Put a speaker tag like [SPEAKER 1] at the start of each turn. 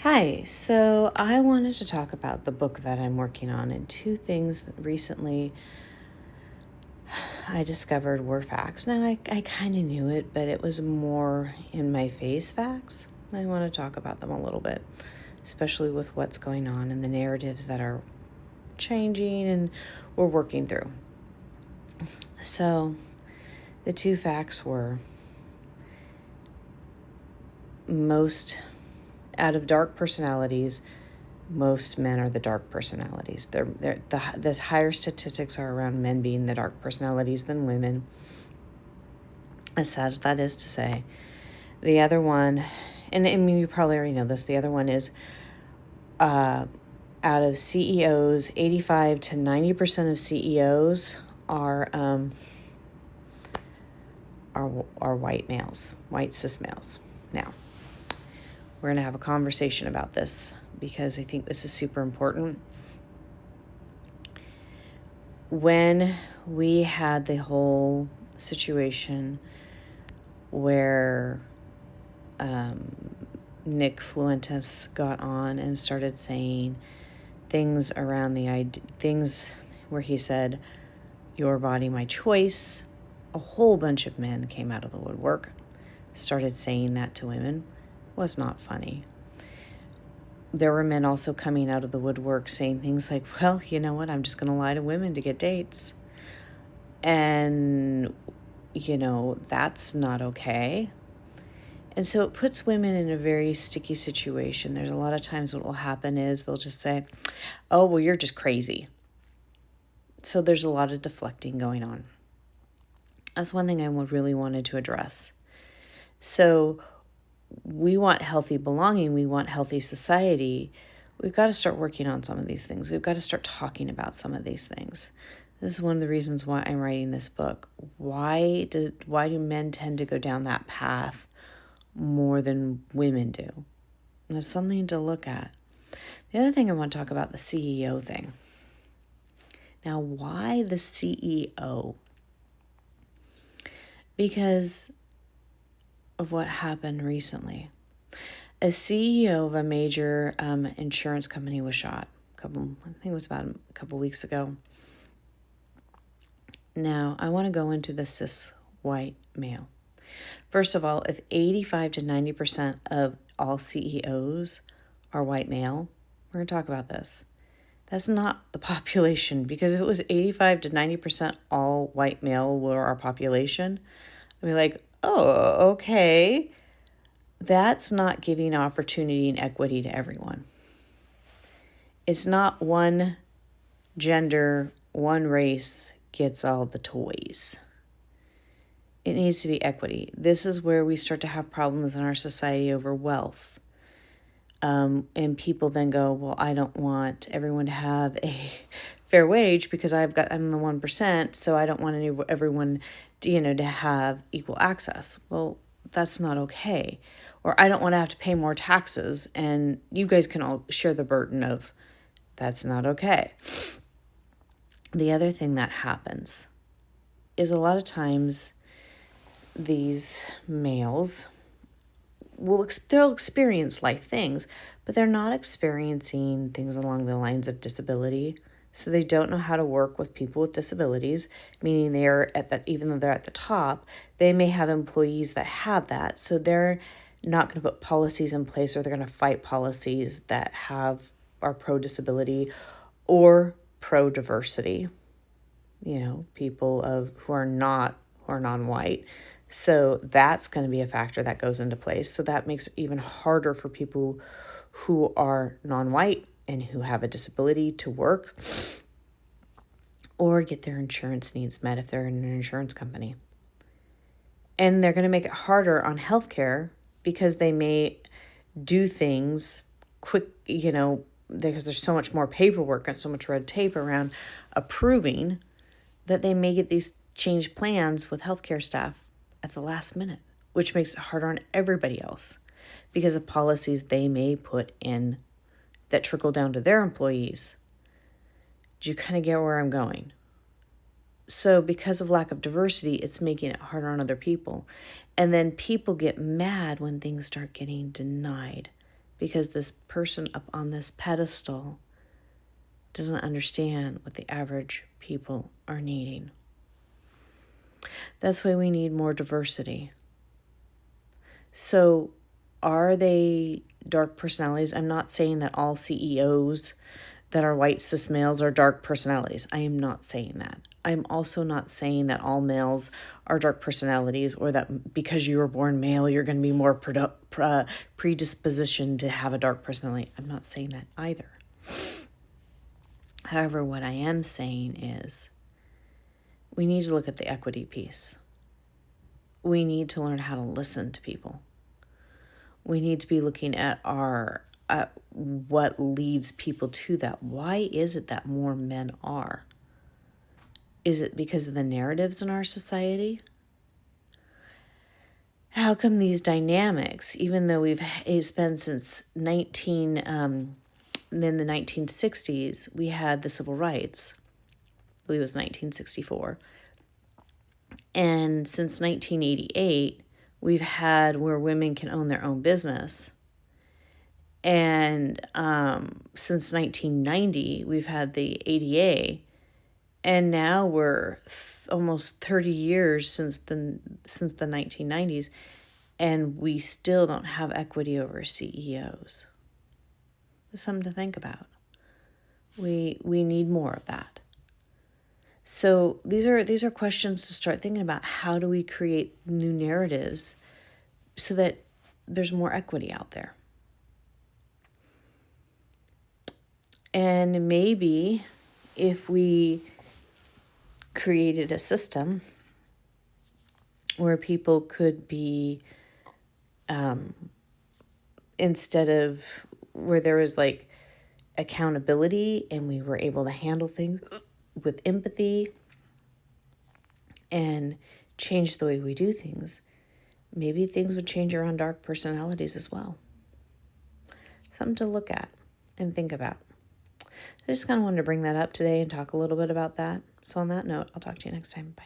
[SPEAKER 1] Hi, so I wanted to talk about the book that I'm working on, and two things that recently I discovered were facts. Now, I kind of knew it, but it was more in my face facts. I want to talk about them a little bit, especially with what's going on and the narratives that are changing and we're working through. So, the two facts were most out of dark personalities, most men are the dark personalities. The higher statistics are around men being the dark personalities than women, as sad as that is to say. The other one, and I mean, you probably already know this, the other one is out of CEOs, 85 to 90% of CEOs are white males, white cis males. Now, we're going to have a conversation about this because I think this is super important. When we had the whole situation where Nick Fuentes got on and started saying things around things where he said, "Your body, my choice," a whole bunch of men came out of the woodwork, started saying that to women. It was not funny. There were men also coming out of the woodwork saying things like, "Well, you know what, I'm just going to lie to women to get dates." And, that's not okay. And so it puts women in a very sticky situation. There's a lot of times what will happen is they'll just say, "Oh, well, you're just crazy." So there's a lot of deflecting going on. That's one thing I really wanted to address. So we want healthy belonging. We want healthy society. We've got to start working on some of these things. We've got to start talking about some of these things. This is one of the reasons why I'm writing this book. Why do men tend to go down that path more than women do? And it's something to look at. The other thing I want to talk about, the CEO thing. Now, why the CEO? Because of what happened recently. A CEO of a major insurance company was shot. I think it was about a couple weeks ago. Now, I want to go into the cis white male. First of all, if 85 to 90% of all CEOs are white male, we're going to talk about this. That's not the population, because if it was 85 to 90% all white male were our population, I'd be like, oh, okay. That's not giving opportunity and equity to everyone. It's not one gender, one race gets all the toys. It needs to be equity. This is where we start to have problems in our society over wealth. And people then go, well, I don't want everyone to have a fair wage because I'm the 1%, so I don't want everyone to have equal access. Well, that's not okay. Or I don't want to have to pay more taxes, and you guys can all share the burden of that's not okay. The other thing that happens is a lot of times these males they'll experience life things, but they're not experiencing things along the lines of disability. So they don't know how to work with people with disabilities, meaning they're even though they're at the top, they may have employees that have that. So they're not going to put policies in place, or they're going to fight policies that are pro-disability or pro-diversity. People who are non-white. So that's going to be a factor that goes into place. So that makes it even harder for people who are non-white and who have a disability to work or get their insurance needs met if they're in an insurance company. And they're going to make it harder on healthcare because they may do things quick, because there's so much more paperwork and so much red tape around approving that they may get these changed plans with healthcare staff at the last minute, which makes it harder on everybody else because of policies they may put in that trickle down to their employees. Do you kind of get where I'm going? So because of lack of diversity, it's making it harder on other people. And then people get mad when things start getting denied. because this person up on this pedestal doesn't understand what the average people are needing. That's why we need more diversity. So, are they dark personalities? I'm not saying that all CEOs that are white cis males are dark personalities. I am not saying that. I'm also not saying that all males are dark personalities, or that because you were born male, you're going to be more predispositioned to have a dark personality. I'm not saying that either. However, what I am saying is we need to look at the equity piece. We need to learn how to listen to people. We need to be looking at what leads people to that. Why is it that more men are? Is it because of the narratives in our society? How come these dynamics, even though it's been since then the 1960s, we had the civil rights, I believe it was 1964. And since 1988, we've had where women can own their own business. And since 1990, we've had the ADA. And now we're almost 30 years since the 1990s, and we still don't have equity over CEOs. That's something to think about. We need more of that. So these are questions to start thinking about. How do we create new narratives so that there's more equity out there? And maybe if we created a system where people could be, instead of where there was like accountability and we were able to handle things with empathy and change the way we do things, maybe things would change around dark personalities as well. Something to look at and think about. I just kind of wanted to bring that up today and talk a little bit about that. So on that note, I'll talk to you next time. Bye.